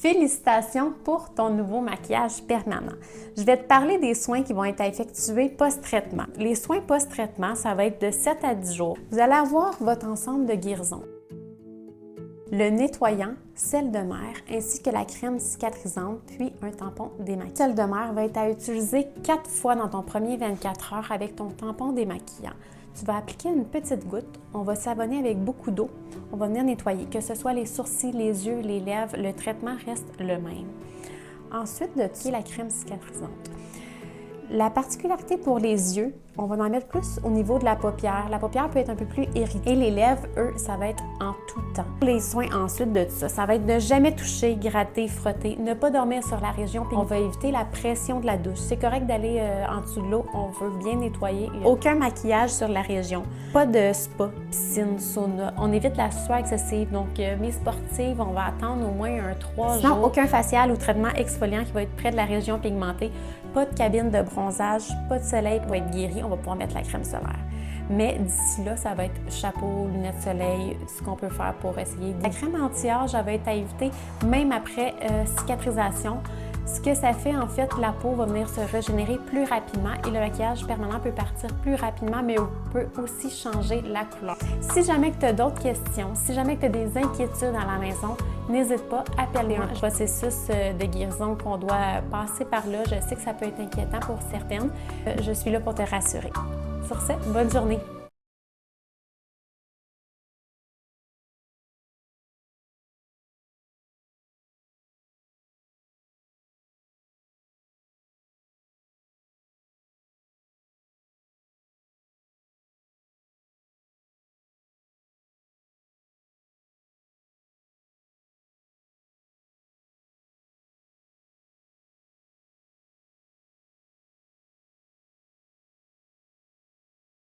Félicitations pour ton nouveau maquillage permanent. Je vais te parler des soins qui vont être effectués post-traitement. Les soins post-traitement, ça va être de 7 à 10 jours. Vous allez avoir votre ensemble de guérisons. Le nettoyant, sel de mer, ainsi que la crème cicatrisante, puis un tampon démaquillant. Le sel de mer va être à utiliser 4 fois dans ton premier 24 heures avec ton tampon démaquillant. Tu vas appliquer une petite goutte, on va savonner avec beaucoup d'eau, on va venir nettoyer, que ce soit les sourcils, les yeux, les lèvres, le traitement reste le même. Ensuite, de appliquer la crème cicatrisante. La particularité pour les yeux, on va en mettre plus au niveau de la paupière. La paupière peut être un peu plus irritée. Et les lèvres, eux, ça va être en tout temps. Les soins ensuite de ça, ça va être de ne jamais toucher, gratter, frotter, ne pas dormir sur la région. Puis on va éviter la pression de la douche. C'est correct d'aller en dessous de l'eau, on veut bien nettoyer. Aucun maquillage sur la région. Pas de spa, piscine, sauna. On évite la sueur excessive. Donc, mes sportives, on va attendre au moins 3 jours. Sinon, aucun facial ou traitement exfoliant qui va être près de la région pigmentée. Pas de cabine de bronzage, pas de soleil pour être guéri, on va pouvoir mettre la crème solaire. Mais d'ici là, ça va être chapeau, lunettes soleil, ce qu'on peut faire pour essayer. La crème anti-âge, elle va être à éviter même après cicatrisation. Ce que ça fait, en fait, la peau va venir se régénérer plus rapidement et le maquillage permanent peut partir plus rapidement, mais on peut aussi changer la couleur. Si jamais tu as d'autres questions, si jamais tu as des inquiétudes à la maison, n'hésite pas, appelle-moi. Le processus de guérison qu'on doit passer par là, je sais que ça peut être inquiétant pour certaines. Je suis là pour te rassurer. Sur ce, bonne journée!